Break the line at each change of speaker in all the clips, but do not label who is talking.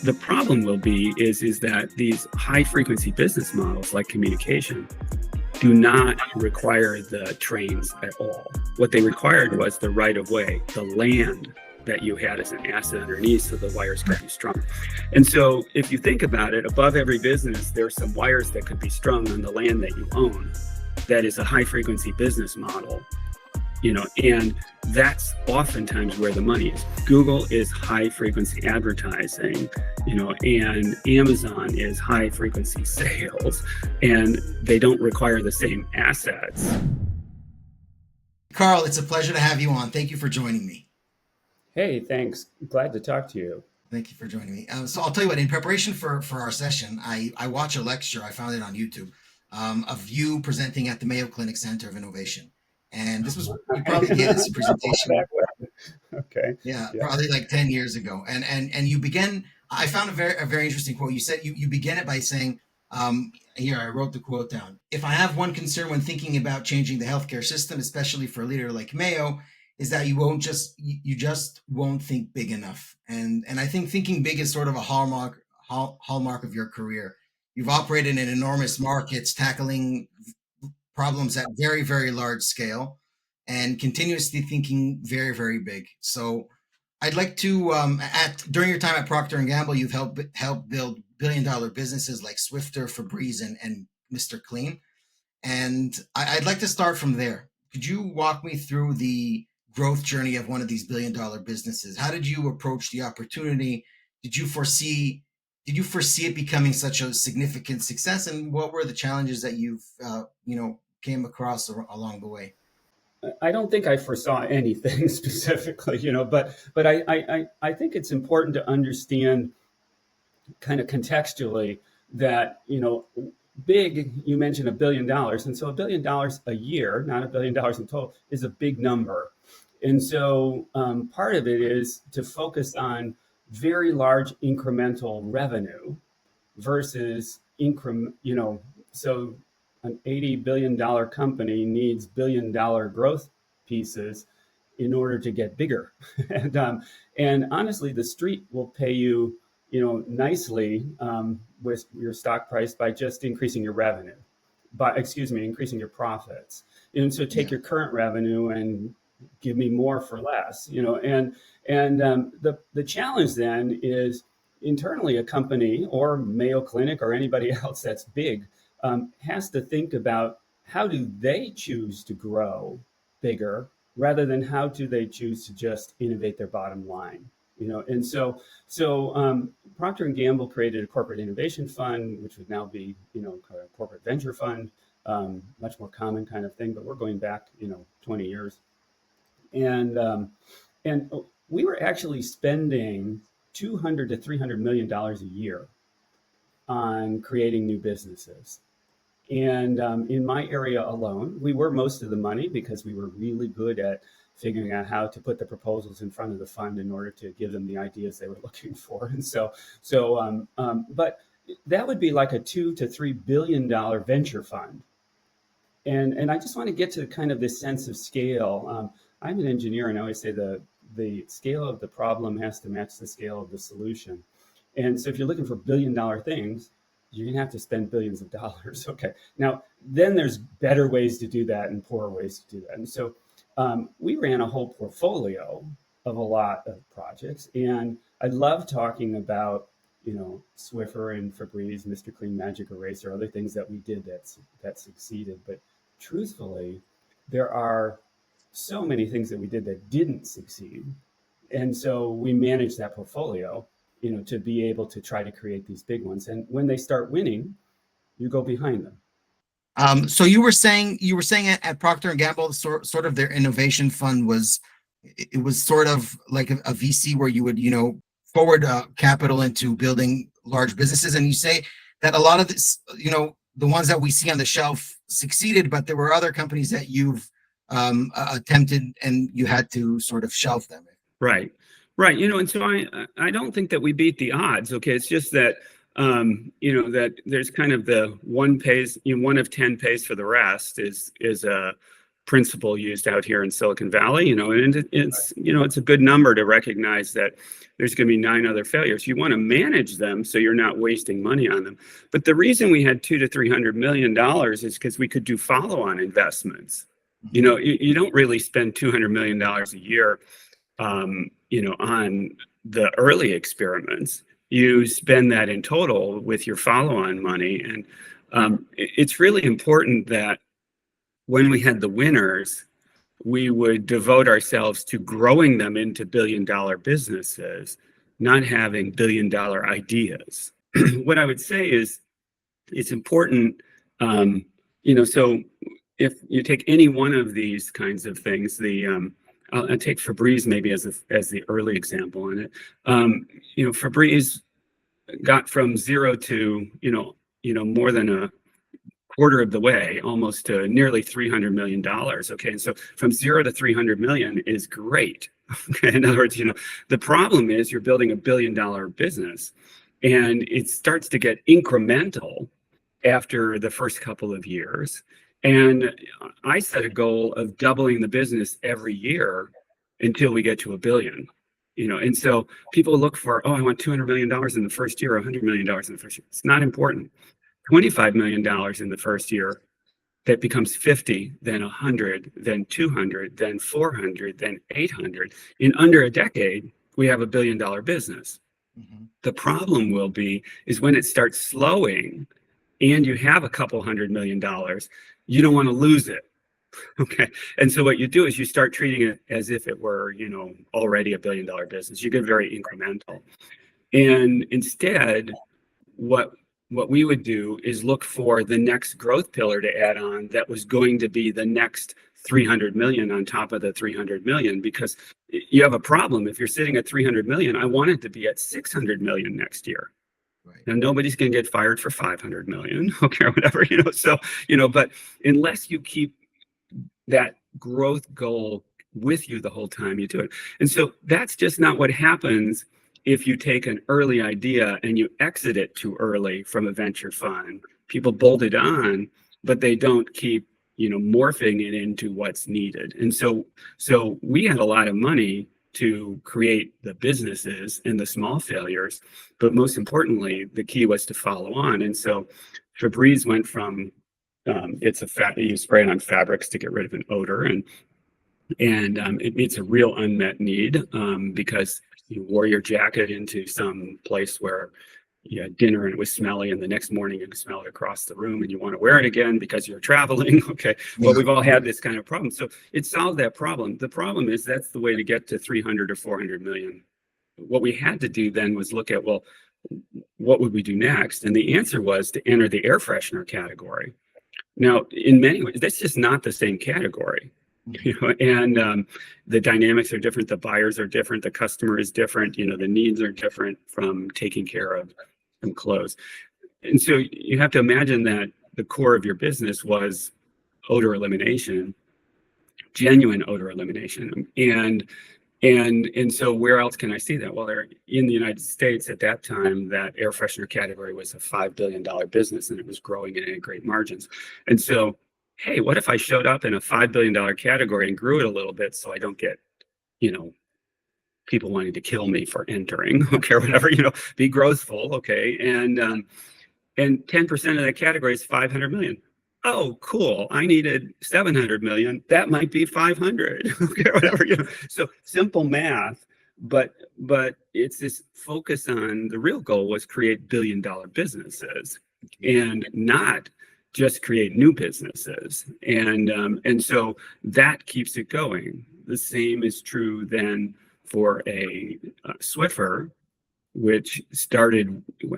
The problem will be is that these high frequency business models like communication do not require the trains at all. What they required was the right of way, the land that you had as an asset underneath so the wires could be strung. And so if you think about it, above every business, there's some wires that could be strung on the land that you own. That is a high frequency business model, and that's oftentimes where the money is. Google is high frequency advertising, and Amazon is high frequency sales, and they don't require the same assets.
Karl, it's a pleasure to have you on. Thank you for joining me.
Hey, thanks. Glad to talk to you.
Thank you for joining me. So I'll tell you what, in preparation for our session, I watched a lecture, I found it on YouTube, of you presenting at the Mayo Clinic Center of Innovation. And this was, you probably gave this presentation.
Okay.
Yeah, probably like 10 years ago. And you began, I found a very interesting quote. You said, you began it by saying, here, I wrote the quote down. If I have one concern when thinking about changing the healthcare system, especially for a leader like Mayo, is that you just won't think big enough. And I think thinking big is sort of a hallmark of your career. You've operated in enormous markets, tackling problems at very, very large scale and continuously thinking very, very big. So I'd like to, during your time at Procter Gamble, you've helped build billion-dollar businesses like Swiffer, Febreze, and Mr. Clean. And I'd like to start from there. Could you walk me through the growth journey of one of these billion-dollar businesses? How did you approach the opportunity? Did you foresee it becoming such a significant success? And what were the challenges that you've, came across along the way?
I don't think I foresaw anything specifically, but I think it's important to understand kind of contextually that, big, you mentioned $1 billion. And so $1 billion a year, not $1 billion in total, is a big number. And so part of it is to focus on very large incremental revenue versus so an $80 billion company needs $1 billion growth pieces in order to get bigger. And honestly, the street will pay you, nicely with your stock price by just increasing your revenue, increasing your profits. And so take your current revenue and give me more for less, and the challenge then is internally a company or Mayo Clinic or anybody else that's big has to think about how do they choose to grow bigger rather than how do they choose to just innovate their bottom line, and so Procter & Gamble created a corporate innovation fund, which would now be, a corporate venture fund, much more common kind of thing, but we're going back, 20 years. And we were actually spending $200 to $300 million a year on creating new businesses. And in my area alone, we were most of the money because we were really good at figuring out how to put the proposals in front of the fund in order to give them the ideas they were looking for. And but that would be like a $2 to $3 billion venture fund. And I just want to get to kind of this sense of scale. I'm an engineer, and I always say the scale of the problem has to match the scale of the solution. And so if you're looking for $1 billion things, you're going to have to spend billions of dollars. Okay. Now, then there's better ways to do that and poorer ways to do that. And so we ran a whole portfolio of a lot of projects. And I love talking about, Swiffer and Febreze, Mr. Clean Magic Eraser, other things that we did that succeeded. But truthfully, there are so many things that we did that didn't succeed. And so we managed that portfolio, to be able to try to create these big ones. And when they start winning, you go behind them.
So you were saying at Procter & Gamble, sort of their innovation fund was sort of like a VC where you would, forward capital into building large businesses. And you say that a lot of this, the ones that we see on the shelf succeeded, but there were other companies that you've attempted and you had to sort of shelf them.
Right. And so I don't think that we beat the odds. Okay. It's just that, that there's kind of the one of 10 pays for the rest is a principle used out here in Silicon Valley, and it's a good number to recognize that there's going to be 9 other failures. You want to manage them so you're not wasting money on them. But the reason we had $200 to $300 million is because we could do follow-on investments. You don't really spend $200 million a year, on the early experiments. You spend that in total with your follow-on money, and it's really important that when we had the winners, we would devote ourselves to growing them into billion-dollar businesses, not having billion-dollar ideas. What I would say is it's important, so if you take any one of these kinds of things, I'll take Febreze maybe as the early example in it. Febreze got from zero to more than a quarter of the way, almost to nearly $300 million. Okay, and so from 0 to 300 million is great. Okay, in other words, the problem is you're building $1 billion business, and it starts to get incremental after the first couple of years. And I set a goal of doubling the business every year until we get to $1 billion. And so people look for, I want $200 million in the first year, $100 million in the first year. It's not important. $25 million in the first year, that becomes 50, then 100, then 200, then 400, then 800. In under a decade, we have $1 billion business. Mm-hmm. The problem is when it starts slowing and you have a couple $100 million, you don't want to lose it. Okay. And so what you do is you start treating it as if it were, already $1 billion business. You get very incremental. And instead, what we would do is look for the next growth pillar to add on that was going to be the next 300 million on top of the 300 million, because you have a problem. If you're sitting at 300 million, I want it to be at 600 million next year. Right. Now, nobody's going to get fired for 500 million, okay, or whatever, so, but unless you keep that growth goal with you the whole time, you do it. And so that's just not what happens if you take an early idea and you exit it too early from a venture fund. People bolt it on, but they don't keep, morphing it into what's needed. And so we had a lot of money to create the businesses and the small failures, but most importantly, the key was to follow on. And so Febreze went from, you spray it on fabrics to get rid of an odor, and it meets a real unmet need, because you wore your jacket into some place where you had dinner and it was smelly, and the next morning you can smell it across the room and you want to wear it again because you're traveling. Okay. Well, we've all had this kind of problem. So it solved that problem. The problem is that's the way to get to 300 or 400 million. What we had to do then was look at, well, what would we do next? And the answer was to enter the air freshener category. Now, in many ways, that's just not the same category. And the dynamics are different, the buyers are different, the customer is different, the needs are different from taking care of some clothes. And so you have to imagine that the core of your business was odor elimination, genuine odor elimination. And so where else can I see that? Well, in the United States at that time, that air freshener category was a $5 billion business, and it was growing and at great margins. And so, hey, what if I showed up in a $5 billion category and grew it a little bit so I don't get, people wanting to kill me for entering, okay, or whatever, be growthful, okay, and 10% of that category is 500 million. Oh, cool. I needed 700 million. That might be 500, okay, or whatever, So simple math, but it's this focus on the real goal was create billion-dollar businesses and not just create new businesses. And so that keeps it going. The same is true then for a Swiffer, which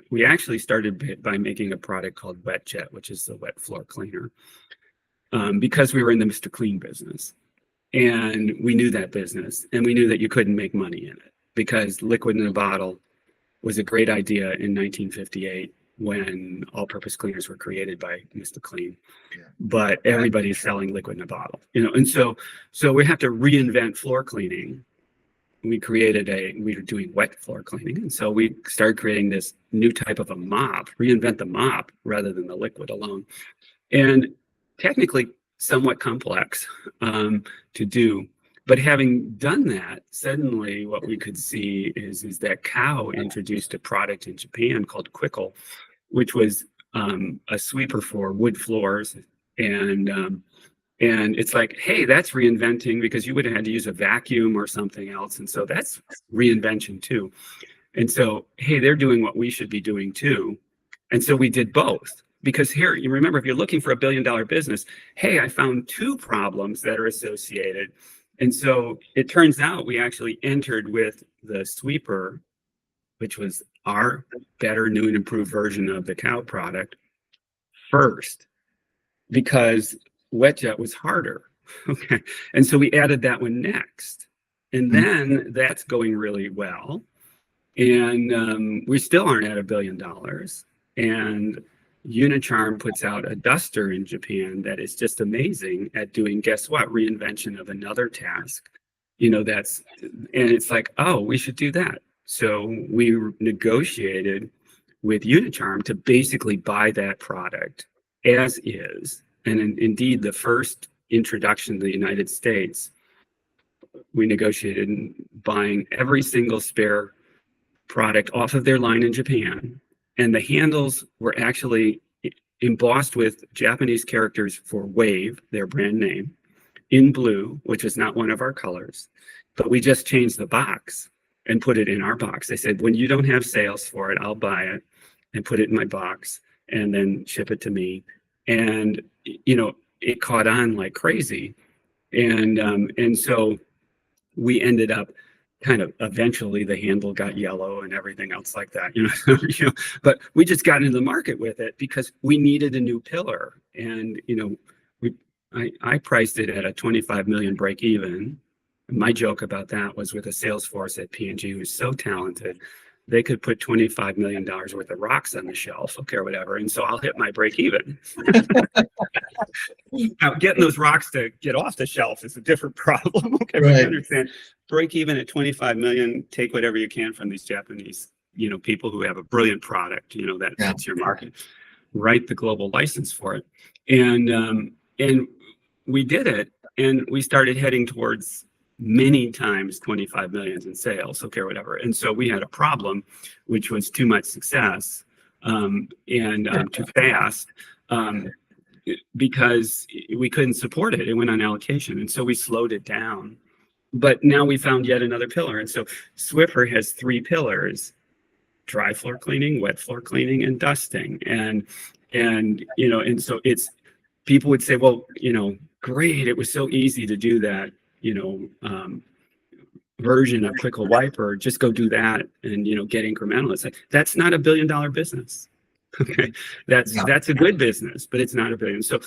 we actually started by making a product called Wet Jet, which is the wet floor cleaner, because we were in the Mr. Clean business. And we knew that business, and we knew that you couldn't make money in it because liquid in a bottle was a great idea in 1958 when all-purpose cleaners were created by Mr. Clean. Yeah. But everybody's selling liquid in a bottle, and so we have to reinvent floor cleaning. We were doing wet floor cleaning. And so we started creating this new type of a mop, reinvent the mop rather than the liquid alone. And technically, somewhat complex to do. But having done that, suddenly what we could see is that Kao introduced a product in Japan called Quickle, which was a sweeper for wood floors. And it's like, hey, that's reinventing, because you would have had to use a vacuum or something else. And so that's reinvention too. And so, hey, they're doing what we should be doing too. And so we did both. Because here, you remember, if you're looking for $1 billion business, hey, I found two problems that are associated. And so it turns out we actually entered with the sweeper, which was our better, new, and improved version of the Kao product first, because wet jet was harder. Okay. And so we added that one next. And then that's going really well. And we still aren't at $1 billion. And Unicharm puts out a duster in Japan that is just amazing at doing, guess what, reinvention of another task. And it's like, oh, we should do that. So we negotiated with Unicharm to basically buy that product as is. And indeed, the first introduction to the United States, we negotiated buying every single spare product off of their line in Japan. And the handles were actually embossed with Japanese characters for Wave, their brand name, in blue, which is not one of our colors. But we just changed the box and put it in our box. They said, when you don't have sales for it, I'll buy it and put it in my box and then ship it to me. And, it caught on like crazy. And so we ended up kind of, eventually the handle got yellow and everything else like that, but we just got into the market with it because we needed a new pillar. And, I priced it at a 25 million break even. My joke about that was, with a sales force at P&G who's so talented, they could put $25 million worth of rocks on the shelf, okay, or whatever. And so I'll hit my break even. Now, getting those rocks to get off the shelf is a different problem. Okay, right. But I understand. Break even at 25 million, take whatever you can from these Japanese, people who have a brilliant product, that fits your market. Write the global license for it. And we did it, and we started heading towards many times 25 million in sales, okay, or whatever. And so we had a problem, which was too much success and too fast, because we couldn't support it. It went on allocation. And so we slowed it down. But now we found yet another pillar. And so Swiffer has 3 pillars: dry floor cleaning, wet floor cleaning, and dusting. And so it's, people would say, well, great, it was so easy to do that, version of Quickle Wiper, just go do that and, get incremental. It's like, that's not $1 billion business. Okay. That's a good business, but it's not $1 billion. So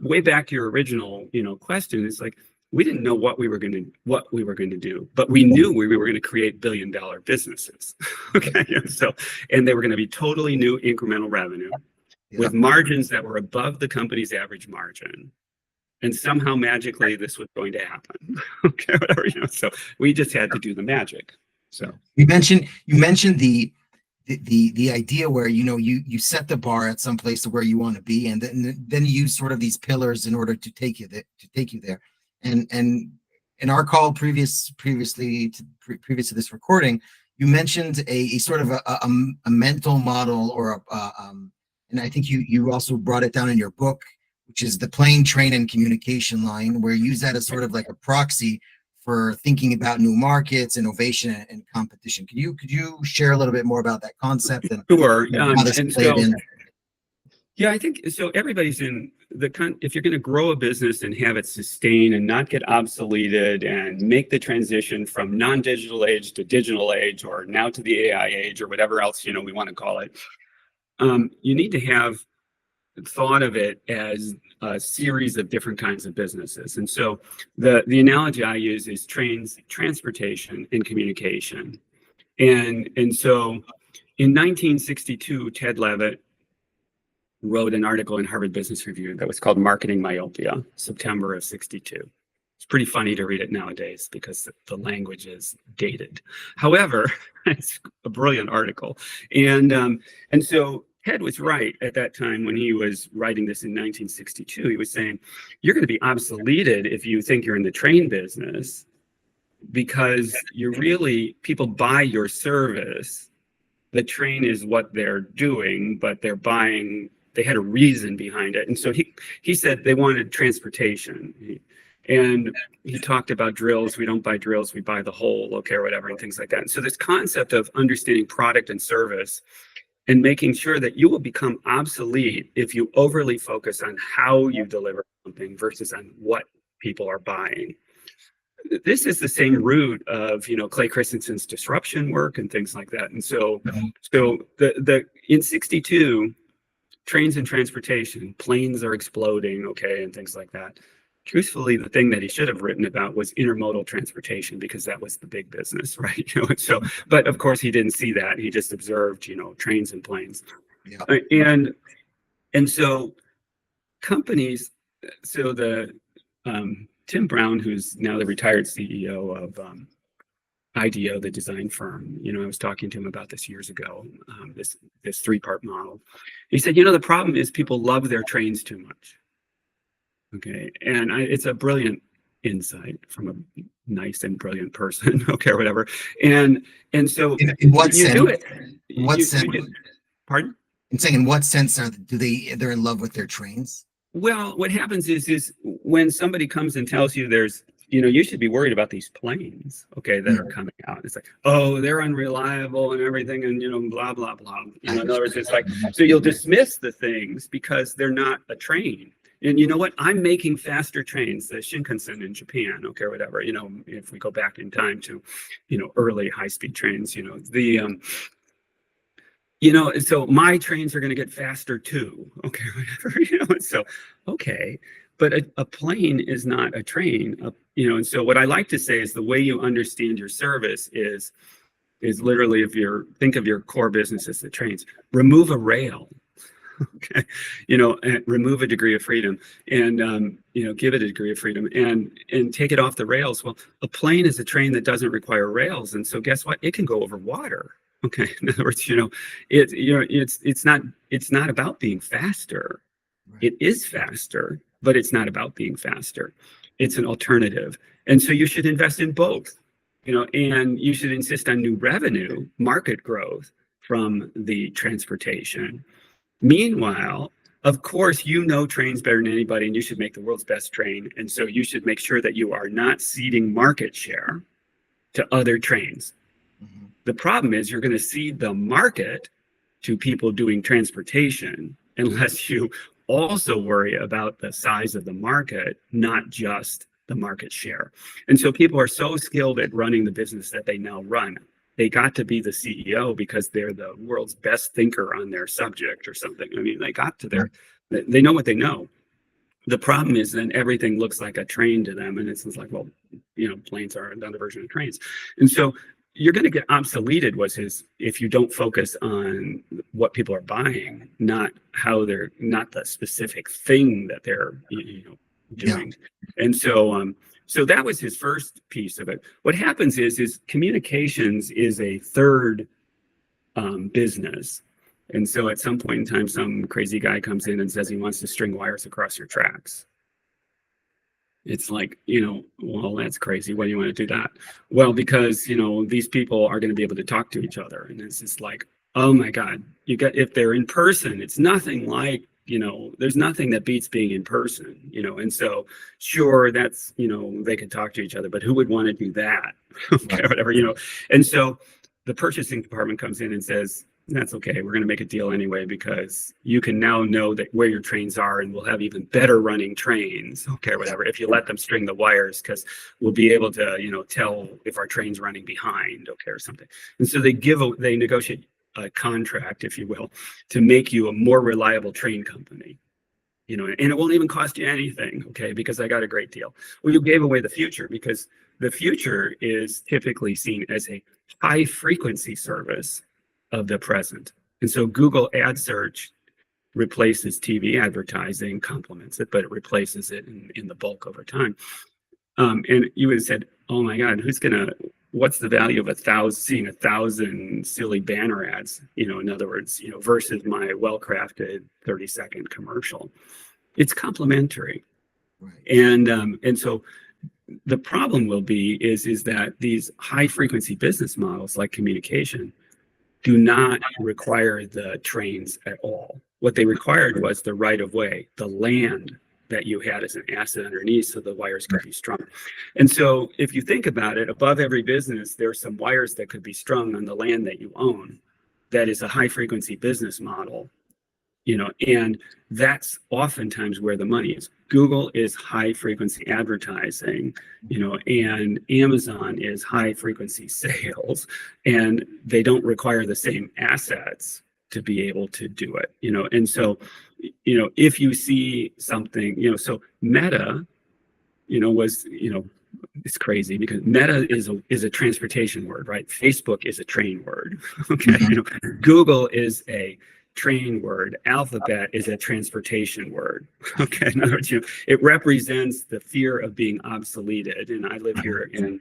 way back to your original, question, it's like, we didn't know what we were going to do, but we knew we were going to create $1 billion businesses. Okay. So, and they were going to be totally new incremental revenue with margins that were above the company's average margin. And somehow magically this was going to happen. Okay, whatever, so we just had to do the magic. So
you mentioned the idea where, you set the bar at some place to where you want to be, and then you use sort of these pillars in order to take you there. And in our call previous to this recording, you mentioned a sort of a mental model, or and I think you also brought it down in your book, which is the plane, train, and communication line, where you use that as sort of like a proxy for thinking about new markets, innovation, and competition. Could you share a little bit more about that concept and
sure.
How this played in?
Yeah, I think so. Everybody's in if you're going to grow a business and have it sustain and not get obsoleted and make the transition from non-digital age to digital age, or now to the AI age, or whatever else, we want to call it, you need to have thought of it as a series of different kinds of businesses. And so the analogy I use is trains, transportation, and communication. And so in 1962, Ted Levitt wrote an article in Harvard Business Review that was called Marketing Myopia, September of 62. It's pretty funny to read it nowadays because the language is dated. However, it's a brilliant article. And so Ted was right at that time when he was writing this in 1962. He was saying, you're going to be obsoleted if you think you're in the train business, because you're really, people buy your service. The train is what they're doing, but they're buying, they had a reason behind it. And so he said they wanted transportation. And he talked about drills. We don't buy drills, we buy the whole, okay, or whatever, and things like that. And so this concept of understanding product and service and making sure that you will become obsolete if you overly focus on how you deliver something versus on what people are buying. This is the same root of, Clay Christensen's disruption work and things like that. And so the in 62, trains and transportation, planes are exploding, okay, and things like that. Truthfully, the thing that he should have written about was intermodal transportation, because that was the big business, right? But of course he didn't see that. He just observed, trains and planes.
Yeah.
And so companies, so the Tim Brown, who's now the retired CEO of IDEO, the design firm, I was talking to him about this years ago, this three-part model. He said, the problem is people love their trains too much. Okay, and it's a brilliant insight from a nice and brilliant person, okay, or whatever. And so
in what
you
sense?
do it.
In what sense?
Pardon?
I'm saying, in what sense they're in love with their trains?
Well, what happens is when somebody comes and tells you there's, you should be worried about these planes, okay, that are coming out. It's like, oh, they're unreliable and everything, and blah blah blah. In other words, it's like, so you'll dismiss the things because they're not a train. And you know what? I'm making faster trains, the Shinkansen in Japan, okay, or whatever. If we go back in time to, early high-speed trains, so my trains are going to get faster too, okay, whatever. So, okay, but a plane is not a train, and so what I like to say is the way you understand your service is literally, think of your core business as the trains, remove a rail. Okay, and remove a degree of freedom, and give it a degree of freedom, and take it off the rails. Well, a plane is a train that doesn't require rails, and so guess what? It can go over water. Okay, in other words, it's not about being faster.
Right.
It is faster, but it's not about being faster. It's an alternative, and so you should invest in both. And you should insist on new revenue, market growth from the transportation. Meanwhile, of course, trains better than anybody, and you should make the world's best train. And so you should make sure that you are not ceding market share to other trains.
Mm-hmm.
The problem is you're going to cede the market to people doing transportation unless you also worry about the size of the market, not just the market share. And so people are so skilled at running the business that they now run. They got to be the CEO because they're the world's best thinker on their subject or something. I mean, they know what they know. The problem is then everything looks like a train to them. And it's like, well, planes are another version of trains. And so you're going to get obsoleted if you don't focus on what people are buying, not the specific thing that they're, doing. Yeah. And so that was his first piece of it. What happens is communications is a third business. And so at some point in time, some crazy guy comes in and says he wants to string wires across your tracks. It's like, well, that's crazy. Why do you want to do that? Well, because, these people are going to be able to talk to each other. And it's just like, oh my God, if they're in person, it's nothing like, there's nothing that beats being in person, and so sure, that's, they can talk to each other, but who would want to do that? Okay, whatever, and so the purchasing department comes in and says, that's okay, we're going to make a deal anyway, because you can now know that where your trains are, and we'll have even better running trains, okay, whatever, if you let them string the wires, because we'll be able to, tell if our train's running behind, okay, or something. And so they negotiate a contract, if you will, to make you a more reliable train company, and it won't even cost you anything, okay, because I got a great deal. Well, you gave away the future, because the future is typically seen as a high frequency service of the present. And so Google ad search replaces TV advertising, complements it, but it replaces it in the bulk over time. And you would have said, oh my God, who's going to what's the value of seeing 1,000 silly banner ads, in other words, versus my well-crafted 30-second commercial? It's complementary.
Right.
And so the problem will be is that these high frequency business models like communication do not require the trains at all. What they required was the right of way, the land that you had as an asset underneath so the wires could be strung. And so if you think about it, above every business, there's some wires that could be strung on the land that you own. That is a high frequency business model, and that's oftentimes where the money is. Google is high frequency advertising, and Amazon is high frequency sales, and they don't require the same assets to be able to do it, and so, if you see something, so Meta, was, it's crazy because Meta is a transportation word, right? Facebook is a train word. Okay.
Mm-hmm.
Google is a train word. Alphabet is a transportation word. Okay. In other words, it represents the fear of being obsoleted. And I live here in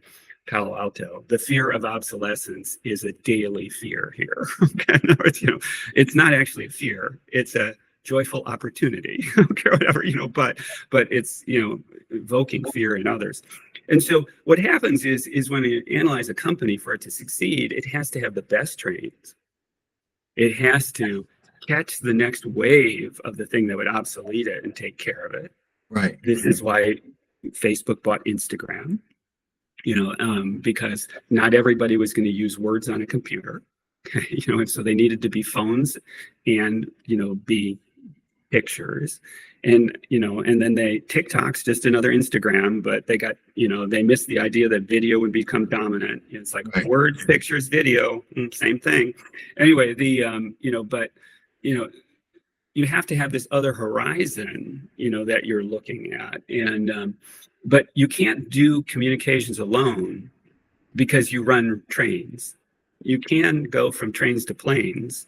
Palo Alto. The fear of obsolescence is a daily fear here. Okay. In other words, it's not actually a fear. It's a joyful opportunity. Okay, whatever, but it's, evoking fear in others. And so what happens is when you analyze a company, for it to succeed, it has to have the best trains. It has to catch the next wave of the thing that would obsolete it and take care of it.
Right.
This is why Facebook bought Instagram, because not everybody was going to use words on a computer, and so they needed to be phones and, be pictures. And, and then TikTok's just another Instagram, but they got, they missed the idea that video would become dominant. It's like
Right.
Words, pictures, video, same thing. Anyway, but, you have to have this other horizon, that you're looking at. And, but you can't do communications alone because you run trains. You can go from trains to planes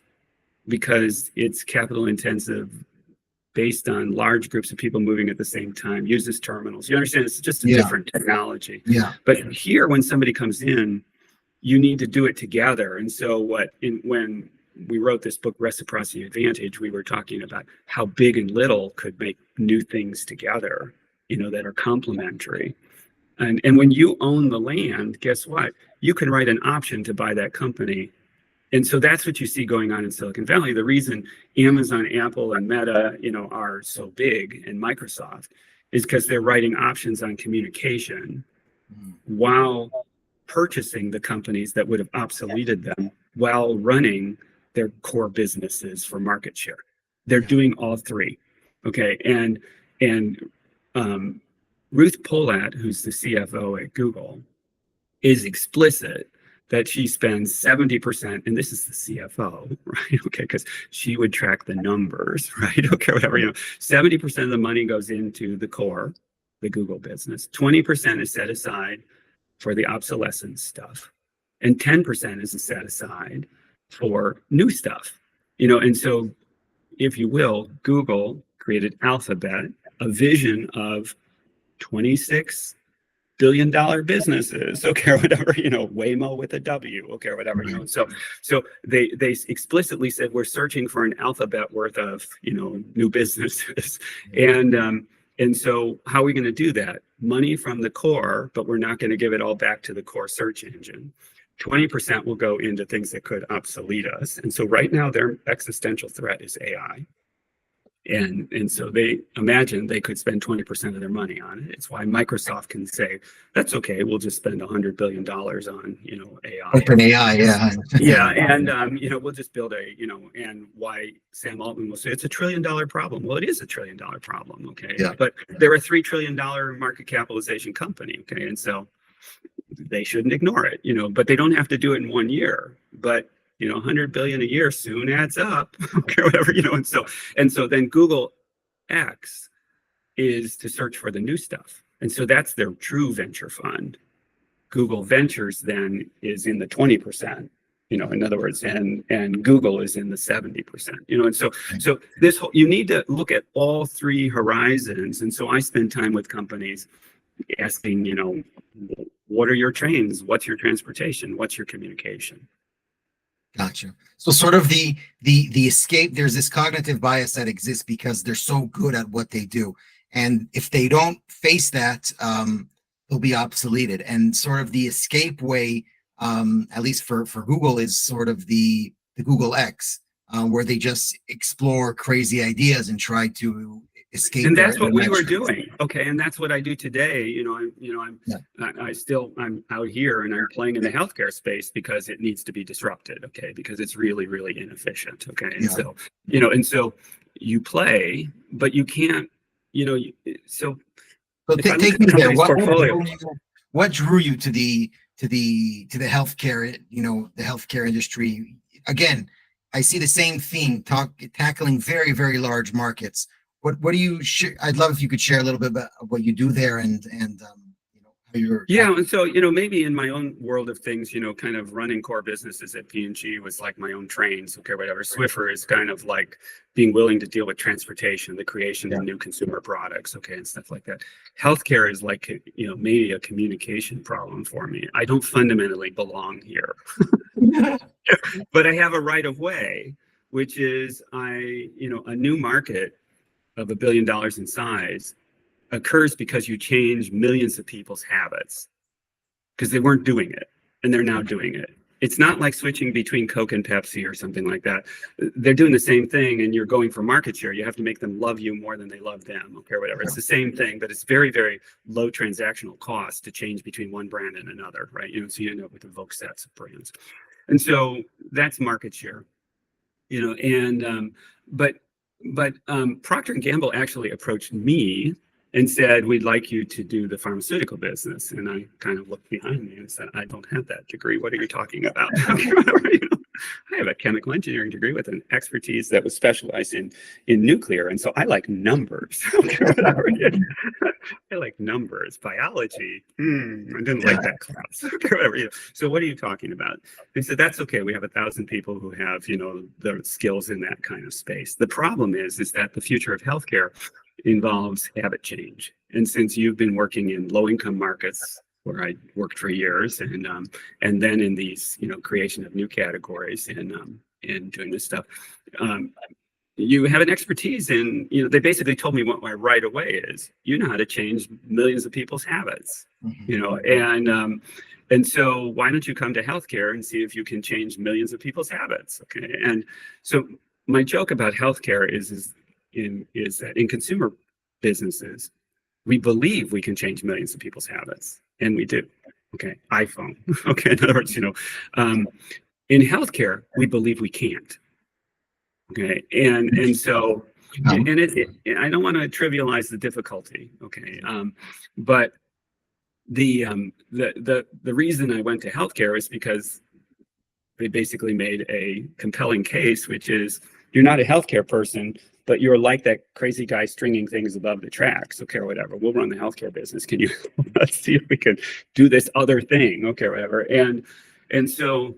because it's capital intensive, based on large groups of people moving at the same time, uses terminals. You understand, it's just a different technology.
Yeah.
But here, when somebody comes in, you need to do it together. And so when we wrote this book, Reciprocity Advantage, we were talking about how big and little could make new things together, that are complementary. And when you own the land, guess what? You can write an option to buy that company. And so that's what you see going on in Silicon Valley. The reason Amazon, Apple, and Meta, are so big, and Microsoft, is because they're writing options on communication while purchasing the companies that would have obsoleted them while running their core businesses for market share. They're doing all three. Okay. And Ruth Polat, who's the CFO at Google, is explicit that she spends 70%, and this is the CFO, right? Okay, because she would track the numbers, right? Okay, whatever, 70% of the money goes into the core, the Google business. 20% is set aside for the obsolescence stuff, and 10% is set aside for new stuff. And so, if you will, Google created Alphabet, a vision of 26 billion-dollar businesses, okay, or whatever, Waymo with a W, okay, or whatever, So they explicitly said we're searching for an alphabet worth of, new businesses, and so how are we going to do that? Money from the core, but we're not going to give it all back to the core search engine. 20% will go into things that could obsolete us, and so right now their existential threat is AI. And so they imagine they could spend 20% of their money on it. It's why Microsoft can say, that's okay, we'll just spend $100 billion on, AI.
Open AI, yeah.
Yeah, and, we'll just build and why Sam Altman will say it's $1 trillion problem. Well, it is $1 trillion problem, okay?
Yeah.
But they're a $3 trillion market capitalization company, okay? And so they shouldn't ignore it, but they don't have to do it in 1 year. But 100 billion a year soon adds up, okay, whatever, and so then Google X is to search for the new stuff. And so that's their true venture fund. Google Ventures then is in the 20%, in other words, and Google is in the 70%, and so this whole, you need to look at all three horizons. And so I spend time with companies asking, what are your trains? What's your transportation? What's your communication?
Gotcha. So sort of the escape, there's this cognitive bias that exists because they're so good at what they do. And if they don't face that, they'll be obsoleted. And sort of the escape way, at least for Google, is sort of the Google X, where they just explore crazy ideas and try to escape
And
their
that's what we were
metrics.
doing. Okay. And that's what I do today. I'm out here and I'm playing in the healthcare space because it needs to be disrupted. Okay. Because it's really, really inefficient. Okay. And so, so you play, but you can't, so
take me there.
Portfolio.
What drew you to the healthcare, the healthcare industry? Again, I see the same theme, tackling very, very large markets. What do you I'd love if you could share a little bit about what you do there and how you're.
Yeah, and so maybe in my own world of things, kind of running core businesses at P&G was like my own trains, okay, whatever. Swiffer is kind of like being willing to deal with transportation, the creation of new consumer products, okay, and stuff like that. Healthcare is like maybe a communication problem for me. I don't fundamentally belong here, but I have a right of way, which is a new market of $1 billion in size occurs because you change millions of people's habits because they weren't doing it and they're now doing it. It's not like switching between Coke and Pepsi or something like that. They're doing the same thing and you're going for market share. You have to make them love you more than they love them, okay, or whatever. It's the same thing, but it's very, very low transactional cost to change between one brand and another, right? So you end up with evoked sets of brands. And so that's market share, but Procter Gamble actually approached me and said, we'd like you to do the pharmaceutical business. And I kind of looked behind me and said, I don't have that degree. What are you talking about? I have a chemical engineering degree with an expertise that was specialized in nuclear. And so I like numbers. I like numbers. Biology, I didn't like that class. So what are you talking about? They said, that's okay. We have 1,000 people who have, the skills in that kind of space. The problem is that the future of healthcare involves habit change. And since you've been working in low-income markets, where I worked for years, and then in these, creation of new categories and doing this stuff, you have an expertise in, they basically told me what my right of way is. You know how to change millions of people's habits, and so why don't you come to healthcare and see if you can change millions of people's habits? Okay, and so my joke about healthcare is that in consumer businesses, we believe we can change millions of people's habits, and we do. Okay, iPhone. Okay, in other words, in healthcare, we believe we can't. Okay, and so, and I don't want to trivialize the difficulty. Okay, but the reason I went to healthcare is because they basically made a compelling case, which is you're not a healthcare person, but you're like that crazy guy stringing things above the tracks, okay, or whatever. We'll run the healthcare business. Can you let's see if we can do this other thing, okay, or whatever. And so,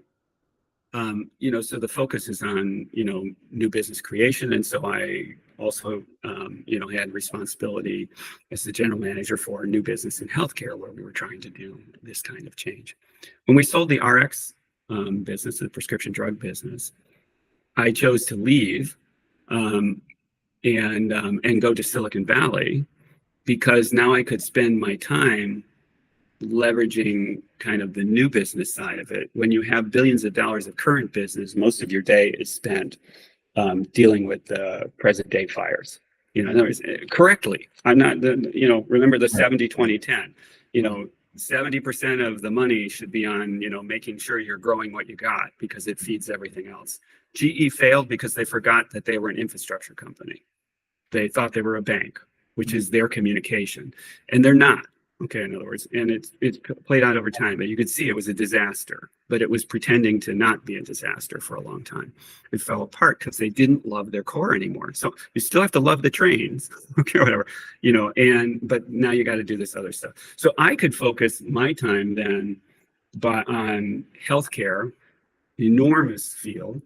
so the focus is on, new business creation. And so I also, had responsibility as the general manager for new business in healthcare, where we were trying to do this kind of change. When we sold the RX business, the prescription drug business, I chose to leave and go to Silicon Valley because now I could spend my time leveraging kind of the new business side of it. When you have billions of dollars of current business, most of your day is spent dealing with the present day fires. In other words, correctly. I'm not, remember the 70-20-10. 70% of the money should be on, making sure you're growing what you got because it feeds everything else. GE failed because they forgot that they were an infrastructure company. They thought they were a bank, which is their communication, and they're not. Okay, in other words, and it's played out over time, but you could see it was a disaster, but it was pretending to not be a disaster for a long time. It fell apart because they didn't love their core anymore. So you still have to love the trains, okay, whatever, but now you got to do this other stuff. So I could focus my time then on healthcare, enormous field,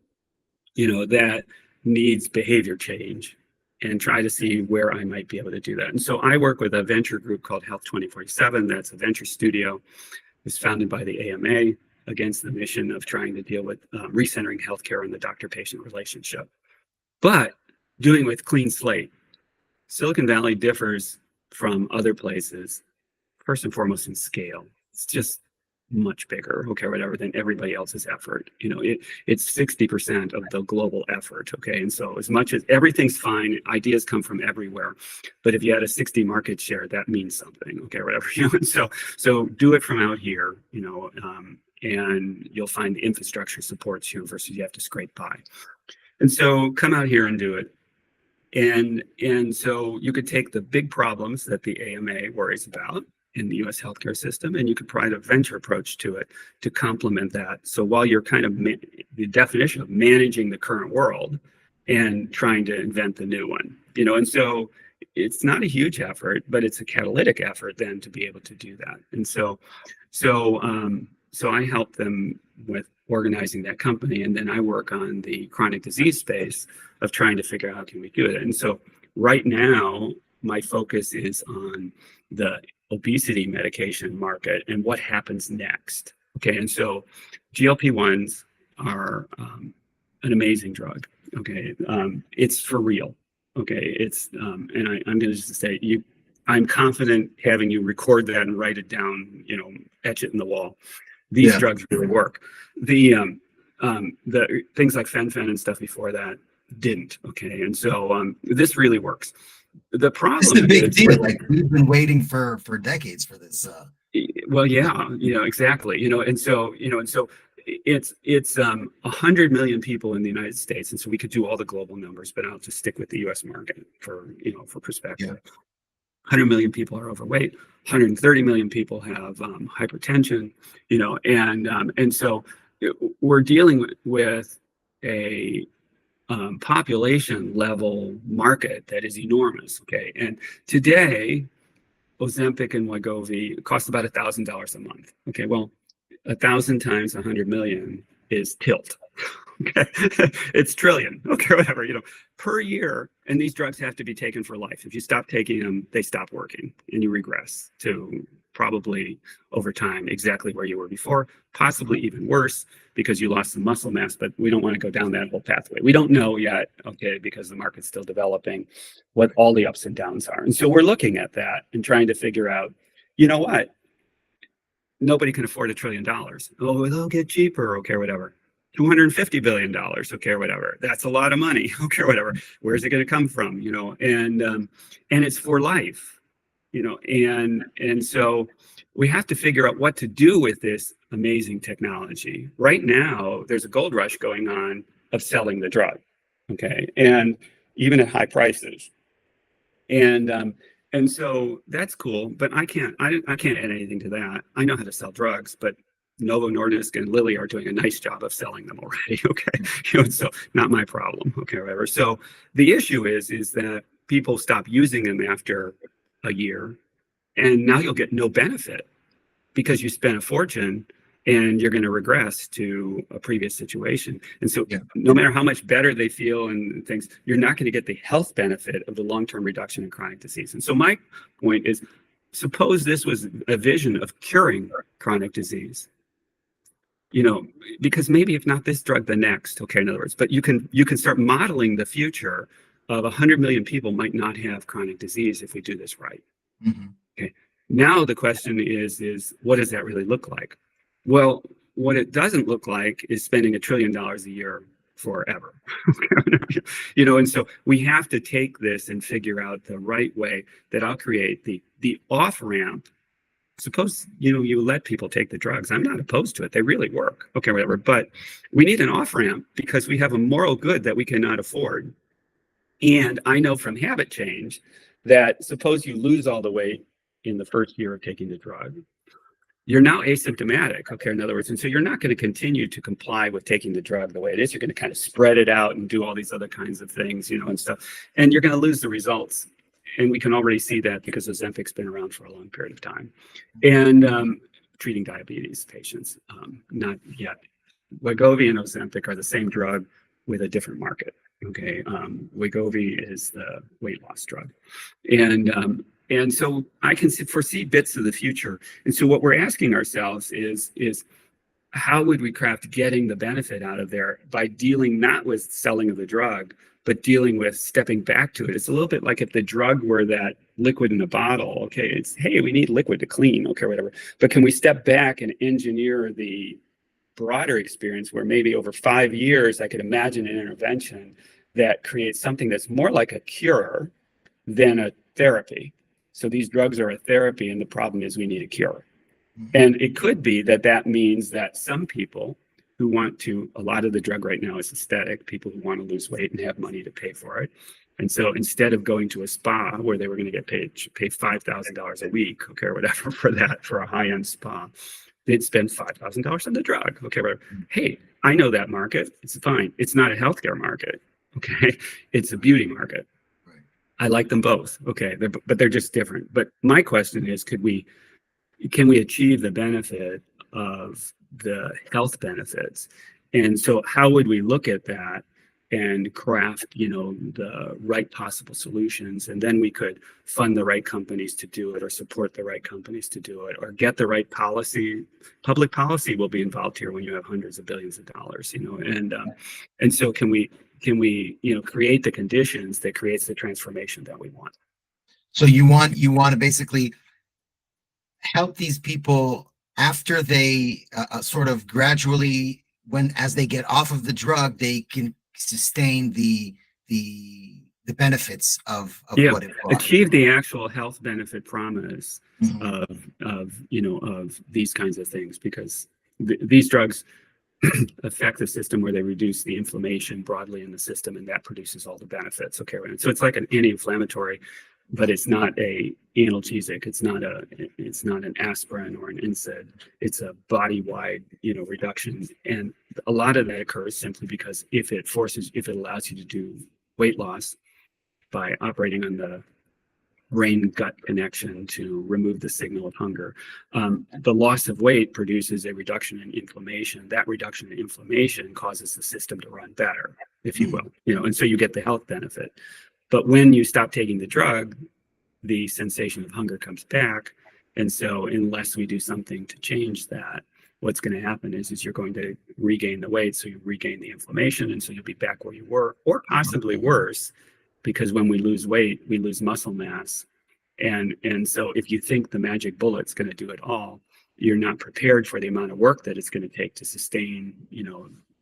that needs behavior change, and try to see where I might be able to do that. And so I work with a venture group called Health 2047. That's a venture studio was founded by the AMA against the mission of trying to deal with recentering healthcare and the doctor-patient relationship, but doing with clean slate. Silicon Valley differs from other places, first and foremost in scale. It's just much bigger, okay, whatever, than everybody else's effort. It's 60% of the global effort, okay? And so as much as everything's fine, ideas come from everywhere. But if you had a 60 market share, that means something, okay, whatever. And so do it from out here, and you'll find the infrastructure supports you versus you have to scrape by. And so come out here and do it. And so you could take the big problems that the AMA worries about in the US healthcare system, and you could provide a venture approach to it to complement that. So while you're kind of the definition of managing the current world and trying to invent the new one, and so it's not a huge effort, but it's a catalytic effort then to be able to do that. And so I help them with organizing that company, and then I work on the chronic disease space of trying to figure out how can we do it. And so right now, my focus is on the obesity medication market and what happens next. Okay, and so GLP-1s are an amazing drug. Okay, it's for real. Okay, it's and I'm going to just say I'm confident having you record that and write it down. Etch it in the wall. These drugs really work. The things like fen and stuff before that didn't. Okay, and so this really works. The problem
is a big deal. Like we've been waiting for decades for this.
Well, yeah, exactly. And so it's 100 million people in the United States, and so we could do all the global numbers, but I'll just stick with the U.S. market for perspective.
Yeah.
100 million people are overweight. 130 million people have hypertension. And so we're dealing with a population level market that is enormous. Okay, and today Ozempic and Wegovy cost about $1,000 a month. Okay, well, 1,000 times 100 million is tilt. Okay, it's trillion. Okay, whatever, per year. And these drugs have to be taken for life. If you stop taking them, they stop working and you regress to probably over time exactly where you were before, possibly even worse because you lost some muscle mass, but we don't want to go down that whole pathway. We don't know yet, okay, because the market's still developing what all the ups and downs are. And so we're looking at that and trying to figure out, what? Nobody can afford $1 trillion. Oh, they'll get cheaper, okay, whatever. $250 billion, okay, or whatever. That's a lot of money, okay, or whatever. Where's it going to come from, and it's for life, and so we have to figure out what to do with this amazing technology. Right now, there's a gold rush going on of selling the drug, okay, and even at high prices, and so that's cool, but I can't add anything to that. I know how to sell drugs, but Novo Nordisk and Lilly are doing a nice job of selling them already. Okay, so not my problem. Okay, whatever. So the issue is that people stop using them after a year, and now you'll get no benefit because you spent a fortune, and you're going to regress to a previous situation. And so no matter how much better they feel and things, you're not going to get the health benefit of the long-term reduction in chronic disease. And so my point is, suppose this was a vision of curing chronic disease. Because maybe if not this drug, the next, okay, in other words, but you can start modeling the future of 100 million people might not have chronic disease if we do this right.
Mm-hmm.
Okay. Now the question is what does that really look like? Well, what it doesn't look like is spending $1 trillion a year forever. And so we have to take this and figure out the right way that I'll create the off-ramp. Suppose you let people take the drugs. I'm not opposed to it. They really work. Okay, whatever. But we need an off-ramp because we have a moral good that we cannot afford. And I know from habit change that suppose you lose all the weight in the first year of taking the drug, you're now asymptomatic. Okay, in other words, and so you're not going to continue to comply with taking the drug the way it is. You're going to kind of spread it out and do all these other kinds of things, and stuff. And you're going to lose the results. And we can already see that because Ozempic's been around for a long period of time. And treating diabetes patients, not yet. Wegovy and Ozempic are the same drug with a different market. Okay, Wegovy is the weight loss drug. And And so I can foresee bits of the future. And so what we're asking ourselves is how would we craft getting the benefit out of there by dealing not with selling of the drug, but dealing with stepping back to it. It's a little bit like if the drug were that liquid in a bottle. Okay, it's, hey, we need liquid to clean, okay, whatever. But can we step back and engineer the broader experience where maybe over 5 years I could imagine an intervention that creates something that's more like a cure than a therapy. So these drugs are a therapy, and the problem is we need a cure. And it could be that that means that some people who want to, a lot of the drug right now is aesthetic, people who want to lose weight and have money to pay for it. And so instead of going to a spa where they were going to get paid $5,000 a week, okay, or whatever for that, for a high-end spa, they'd spend $5,000 on the drug. Okay, whatever. Hey, I know that market. It's fine. It's not a healthcare market. Okay, it's a beauty market. I like them both. Okay, but they're just different. But my question is, can we achieve the benefit of the health benefits? And so how would we look at that and craft, the right possible solutions? And then we could fund the right companies to do it, or support the right companies to do it, or get the right policy. Public policy will be involved here when you have hundreds of billions of dollars, and so can we create the conditions that creates the transformation that we want?
So you want to basically help these people after they sort of gradually, as they get off of the drug, they can sustain the benefits of what it brought.
Achieve the actual health benefit promise of these kinds of things, because these drugs affect the system where they reduce the inflammation broadly in the system, and that produces all the benefits. Okay, and so it's like an anti-inflammatory, but it's not a analgesic. It's not an aspirin or an NSAID. It's a body-wide, reduction. And a lot of that occurs simply because if it allows you to do weight loss by operating on the brain-gut connection to remove the signal of hunger, the loss of weight produces a reduction in inflammation. That reduction in inflammation causes the system to run better, if you will, and so you get the health benefit. But when you stop taking the drug, the sensation of hunger comes back. And so unless we do something to change that, what's going to happen is you're going to regain the weight. So you regain the inflammation. And so you'll be back where you were, or possibly worse, because when we lose weight, we lose muscle mass. And so if you think the magic bullet's going to do it all, you're not prepared for the amount of work that it's going to take to sustain,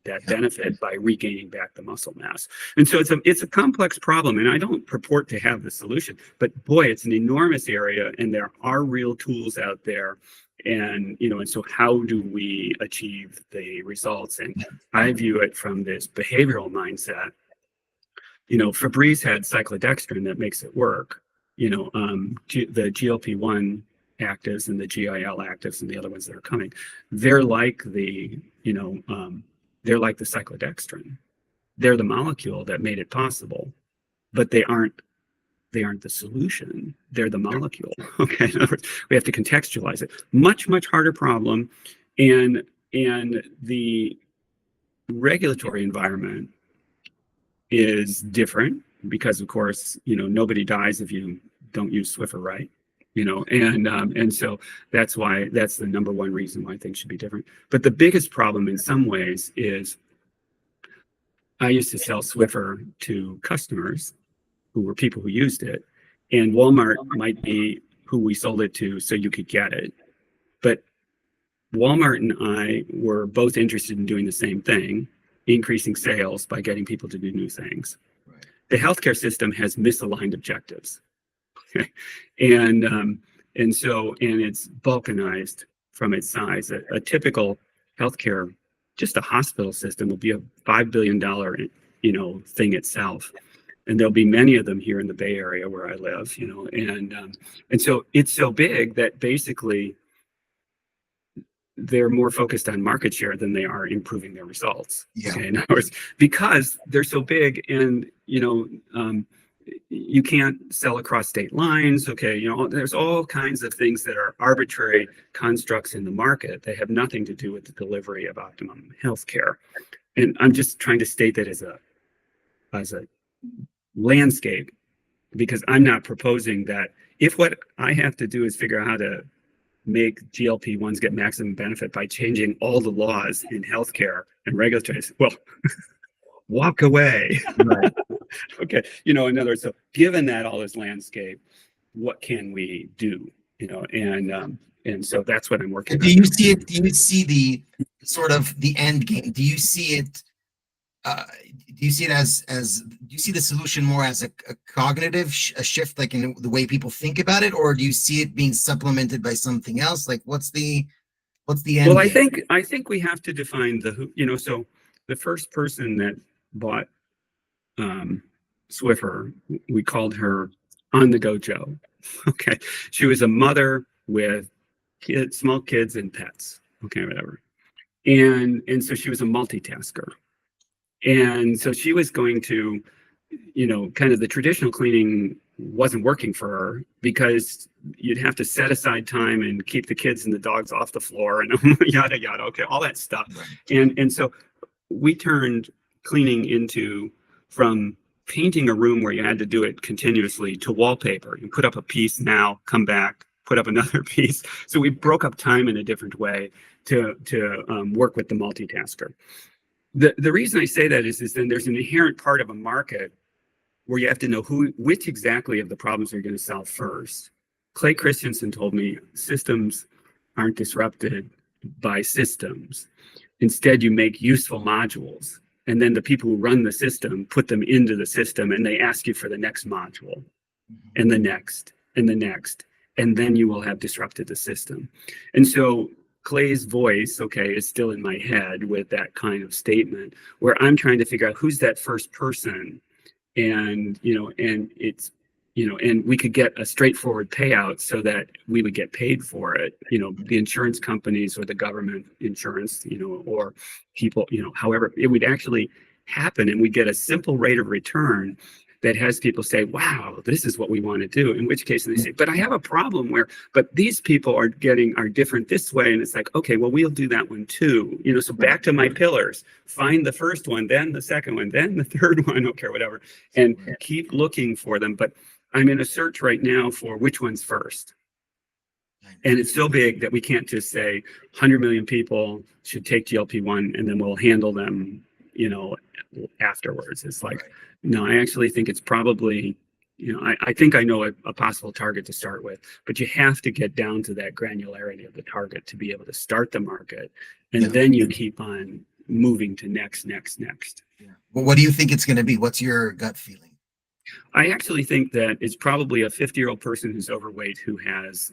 that benefit by regaining back the muscle mass. And so it's a complex problem, and I don't purport to have the solution, but boy, it's an enormous area, and there are real tools out there. And and so how do we achieve the results? And I view it from this behavioral mindset. Febreze had cyclodextrin that makes it work. The GLP-1 actives and the GIL actives and the other ones that are coming, they're like the cyclodextrin. They're the molecule that made it possible, but they aren't the solution. They're the molecule. Okay. In other words, we have to contextualize it. Much, much harder problem. And the regulatory environment is different because, of course, nobody dies if you don't use Swiffer right. And so that's the number one reason why things should be different. But the biggest problem in some ways is I used to sell Swiffer to customers who were people who used it, and Walmart might be who we sold it to so you could get it. But Walmart and I were both interested in doing the same thing, increasing sales by getting people to do new things. Right. The healthcare system has misaligned objectives. And it's balkanized from its size. A typical healthcare, just a hospital system, will be a $5 billion, thing itself. And there'll be many of them here in the Bay Area where I live, and so it's so big that basically they're more focused on market share than they are improving their results. Yeah. Okay? In other words, because they're so big, and you can't sell across state lines. Okay, there's all kinds of things that are arbitrary constructs in the market. They have nothing to do with the delivery of optimum healthcare. And I'm just trying to state that as a landscape. because I'm not proposing that if what I have to do is figure out how to make GLP-1s get maximum benefit by changing all the laws in healthcare and regulatory, well, walk away.
Right.
Okay. In other words, so given that all this landscape, what can we do? And so that's what I'm working
Do
on.
you see it? Do you see the sort of the end game? Do you see it? Do you see it as do you see the solution more as a cognitive a shift, like in the way people think about it, or do you see it being supplemented by something else? Like, what's the end
Well,
game?
I think we have to define the who. So the first person that bought Swiffer, we called her on the go Joe. Okay, she was a mother with small kids and pets. Okay, whatever. And so she was a multitasker. And so she was going to, kind of the traditional cleaning wasn't working for her because you'd have to set aside time and keep the kids and the dogs off the floor and yada yada. Okay, all that stuff.
Right.
And so we turned cleaning into from painting a room where you had to do it continuously to wallpaper. You put up a piece now, come back, put up another piece. So we broke up time in a different way to work with the multitasker. The reason I say that is then there's an inherent part of a market where you have to know which exactly of the problems you're going to solve first. Clay Christensen told me systems aren't disrupted by systems. Instead, you make useful modules, and then the people who run the system put them into the system, and they ask you for the next module, and the next, and the next, and then you will have disrupted the system. And so Clay's voice, okay, is still in my head with that kind of statement where I'm trying to figure out who's that first person, and and we could get a straightforward payout so that we would get paid for it. The insurance companies or the government insurance, or people, however it would actually happen, and we get a simple rate of return that has people say, wow, this is what we want to do. In which case they say, but I have a problem but these people are different this way. And it's like, okay, well, we'll do that one too. So back to my pillars, find the first one, then the second one, then the third one, okay, whatever, and keep looking for them. But I'm in a search right now for which one's first. And it's so big that we can't just say 100 million people should take GLP-1 and then we'll handle them, afterwards. It's like, no, I actually think it's probably, I think I know a possible target to start with, but you have to get down to that granularity of the target to be able to start the market. And then you keep on moving to next. Yeah.
Well, what do you think it's going to be? What's your gut feeling?
I actually think that it's probably a 50-year-old person who's overweight who has,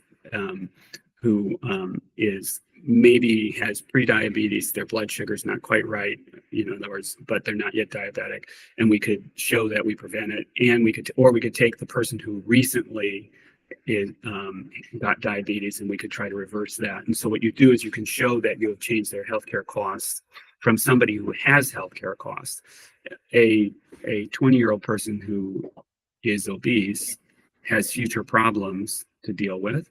is maybe has pre-diabetes, their blood sugar's not quite right, in other words, but they're not yet diabetic, and we could show that we prevent it, and we could take the person who recently got diabetes, and we could try to reverse that. And so what you do is you can show that you have changed their healthcare costs from somebody who has healthcare costs. A 20-year-old person who is obese has future problems to deal with,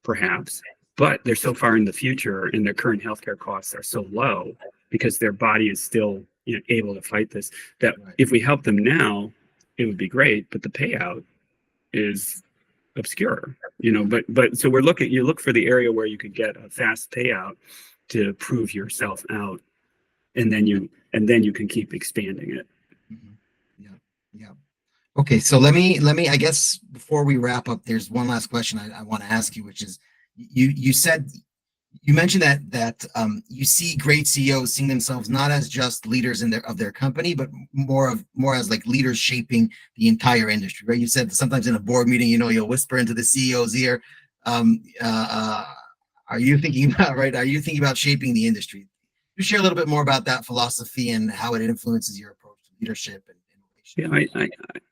perhaps, but they're so far in the future and their current healthcare costs are so low because their body is still able to fight this, that if we help them now, it would be great, but the payout is obscure, but so you look for the area where you could get a fast payout to prove yourself out, and then you can keep expanding it.
Yeah. Okay, so let me I guess before we wrap up, there's one last question I want to ask you, which is you mentioned that you see great CEOs seeing themselves not as just leaders of their company, but more as like leaders shaping the entire industry, right? You said sometimes in a board meeting, you'll whisper into the CEO's ear. Are you thinking about shaping the industry? Can you share a little bit more about that philosophy and how it influences your approach to leadership and innovation?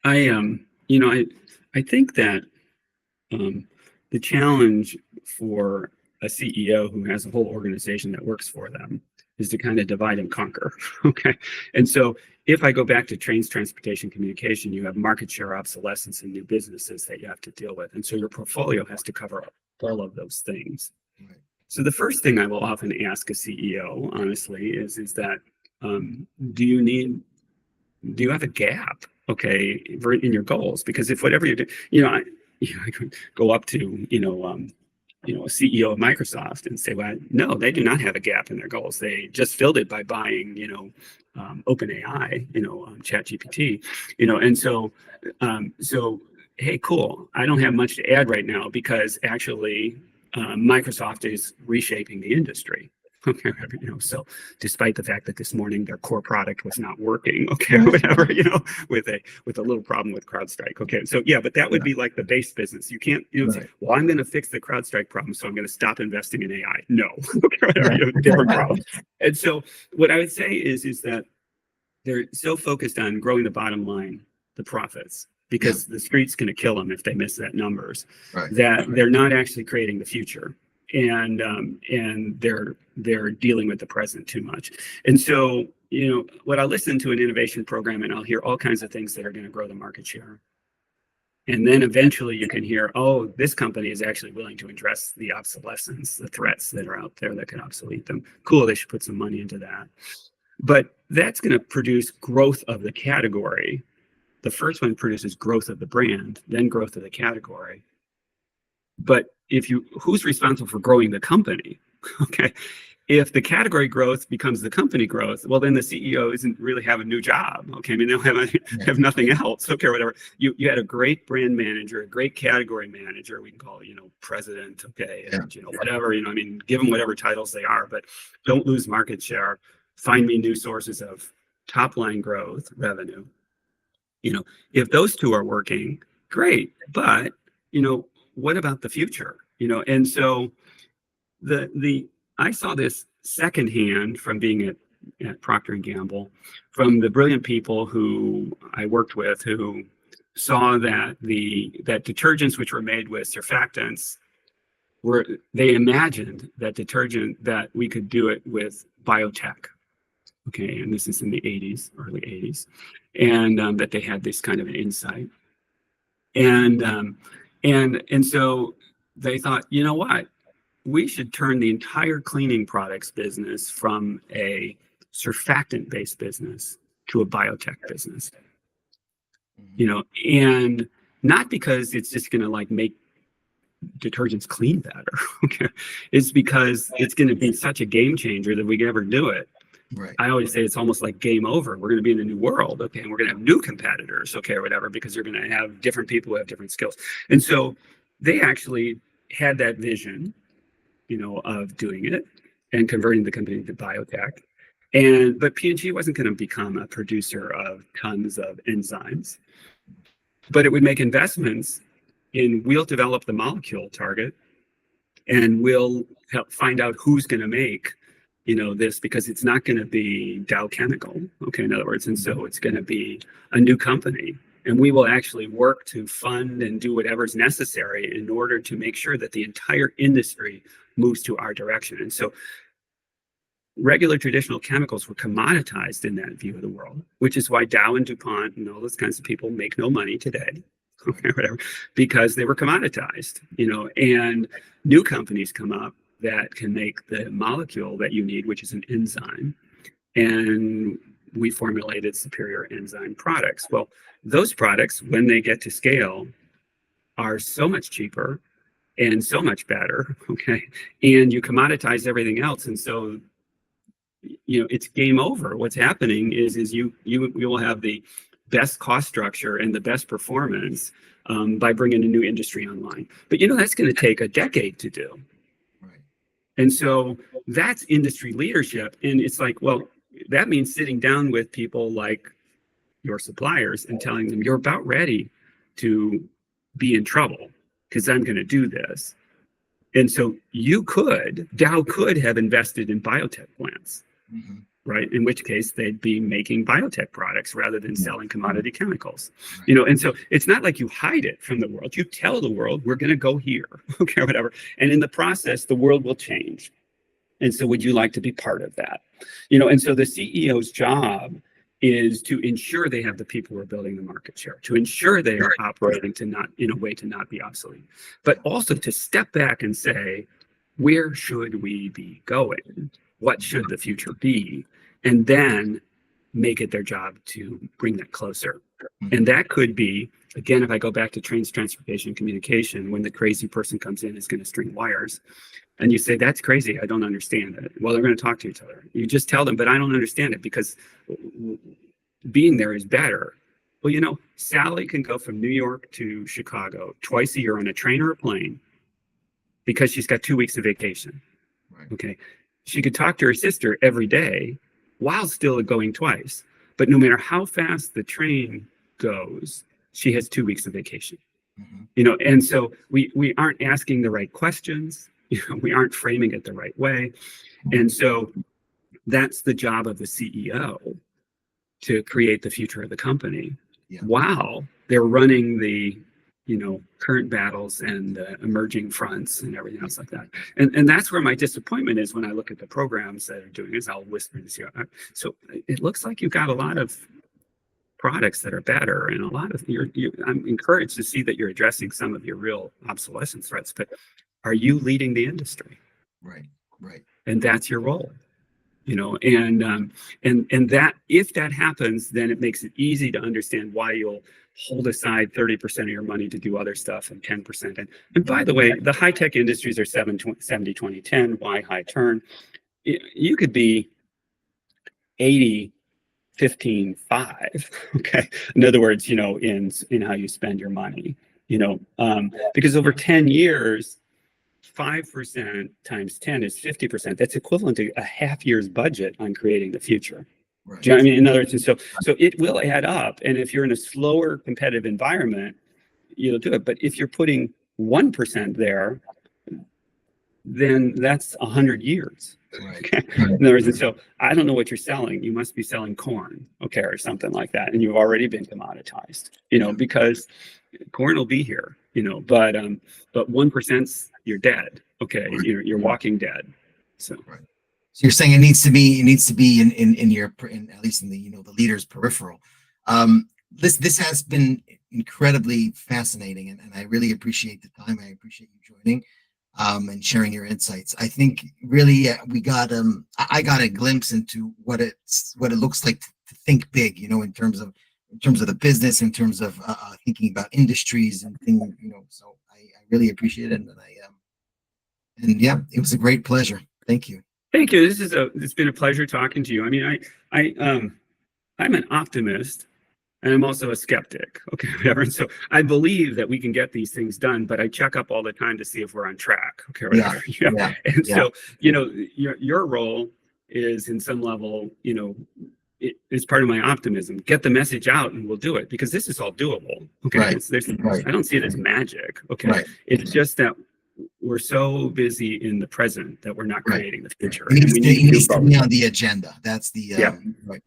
Yeah, I think that the challenge for a CEO who has a whole organization that works for them is to kind of divide and conquer. Okay. And so if I go back to transportation communication, you have market share obsolescence and new businesses that you have to deal with. And so your portfolio has to cover all of those things. Right. So the first thing I will often ask a CEO, honestly, is that do you have a gap okay, in your goals. Because if whatever you're doing, I could go up to, a CEO of Microsoft and say, well, no, they do not have a gap in their goals. They just filled it by buying, OpenAI, ChatGPT, and so, hey, cool. I don't have much to add right now because actually Microsoft is reshaping the industry. Okay, so despite the fact that this morning their core product was not working, okay, whatever, with a little problem with CrowdStrike. Okay, so yeah, but that would be like the base business. You can't, say, well, I'm going to fix the CrowdStrike problem, so I'm going to stop investing in AI. No, different problem. And so what I would say is that they're so focused on growing the bottom line, the profits, because the street's going to kill them if they miss that numbers, that they're not actually creating the future. And they're dealing with the present too much. And so, what I listen to an innovation program, and I'll hear all kinds of things that are going to grow the market share. And then eventually you can hear, oh, this company is actually willing to address the obsolescence, the threats that are out there that can obsolete them. Cool, they should put some money into that. But that's going to produce growth of the category. The first one produces growth of the brand, then growth of the category. But who's responsible for growing the company? Okay. If the category growth becomes the company growth, well, then the CEO isn't really have a new job. Okay. I mean, they'll have nothing else. Okay. Whatever. You had a great brand manager, a great category manager, we can call it, president. Okay. And, whatever, I mean, give them whatever titles they are, but don't lose market share. Find me new sources of top line growth, revenue. If those two are working, great. But, what about the future? And so I saw this secondhand from being at Procter Gamble, from the brilliant people who I worked with, who saw that that detergents which were made with surfactants they imagined that we could do it with biotech. Okay, and this is in the 80s, early 80s, and that they had this kind of an insight. And so they thought, you know what? We should turn the entire cleaning products business from a surfactant-based business to a biotech business. And not because it's just going to make detergents clean better. Okay, it's because it's going to be such a game changer that we can never do it.
Right.
I always say it's almost like game over. We're going to be in a new world, okay, and we're going to have new competitors, okay, or whatever, because you're going to have different people who have different skills. And so they actually had that vision, of doing it and converting the company to biotech. But P&G wasn't going to become a producer of tons of enzymes, but it would make investments we'll develop the molecule target, and we'll help find out who's going to make this, because it's not going to be Dow Chemical, okay, in other words, and so it's going to be a new company, and we will actually work to fund and do whatever's necessary in order to make sure that the entire industry moves to our direction. And so regular traditional chemicals were commoditized in that view of the world, which is why Dow and DuPont and all those kinds of people make no money today, okay, whatever, because they were commoditized, and new companies come up that can make the molecule that you need, which is an enzyme. And we formulated superior enzyme products. Well, those products, when they get to scale, are so much cheaper and so much better, okay? And you commoditize everything else. And so, it's game over. What's happening is you will have the best cost structure and the best performance by bringing a new industry online. But, that's going to take a decade to do. And so that's industry leadership. And it's like, well, that means sitting down with people like your suppliers and telling them you're about ready to be in trouble because I'm going to do this. And so Dow could have invested in biotech plants, right? In which case they'd be making biotech products rather than selling commodity chemicals, and so it's not like you hide it from the world. You tell the world, we're going to go here, okay, whatever. And in the process, the world will change. And so would you like to be part of that? And so the CEO's job is to ensure they have the people who are building the market share, to ensure they are operating in a way to not be obsolete, but also to step back and say, where should we be going? What should the future be? And then make it their job to bring that closer. And that could be, again, if I go back to trains, transportation, communication, when the crazy person comes in is going to string wires, and you say, that's crazy, I don't understand it. Well, they're going to talk to each other. You just tell them, but I don't understand it because being there is better. Well, you know, Sally can go from New York to Chicago twice a year on a train or a plane because she's got 2 weeks of vacation.
Right.
Okay. She could talk to her sister every day while still going twice. But no matter how fast the train goes, she has 2 weeks of vacation. You know, and so we aren't asking the right questions. You know, we aren't framing it the right way. And so that's the job of the CEO, to create the future of the company while they're running the, you know, current battles and the emerging fronts and everything else like that. And that's where my disappointment is when I look at the programs that are doing this. I'll whisper this here. So it looks like you've got a lot of products that are better, and a lot of I'm encouraged to see that you're addressing some of your real obsolescence threats, but are you leading the industry?
Right.
And that's your role. You know, and that if that happens, then it makes it easy to understand why you'll hold aside 30% of your money to do other stuff and 10%. And by the way, the high tech industries are 70, 20, 10. Why high turn? You could be 80, 15, 5. Okay. In other words, you know, in how you spend your money, you know, because over 10 years, 5% times 10 is 50%. That's equivalent to a half year's budget on creating the future.
Right.
Do you know what I mean? In other words, so it will add up. And if you're in a slower competitive environment, you'll do it. But if you're putting 1% there, then that's 100 years.
Right.
Okay. In other words, and so I don't know what you're selling. You must be selling corn, okay, or something like that. And you've already been commoditized, you know, because corn will be here, you know, but 1%'s you're dead. Okay. You're walking dead. So
right. So you're saying it needs to be in your, at least in the, you know, the leader's peripheral. This has been incredibly fascinating, and I really appreciate the time. I appreciate you joining and sharing your insights. I think really we got I got a glimpse into what it looks like to think big, you know, in terms of the business, in terms of thinking about industries and things, you know. So I really appreciate it, and yeah, it was a great pleasure. Thank you.
Thank you. It's been a pleasure talking to you. I mean, I'm an optimist, and I'm also a skeptic. Okay, whatever. And so I believe that we can get these things done, but I check up all the time to see if we're on track. Okay, whatever.
Yeah.
And so, you know, your role is in some level, you know, it is part of my optimism. Get the message out, and we'll do it, because this is all doable. Okay,
Right.
I don't see it as magic. Okay,
Right.
It's just that we're so busy in the present that we're not creating the future.
It needs to be on the agenda. That's the
right.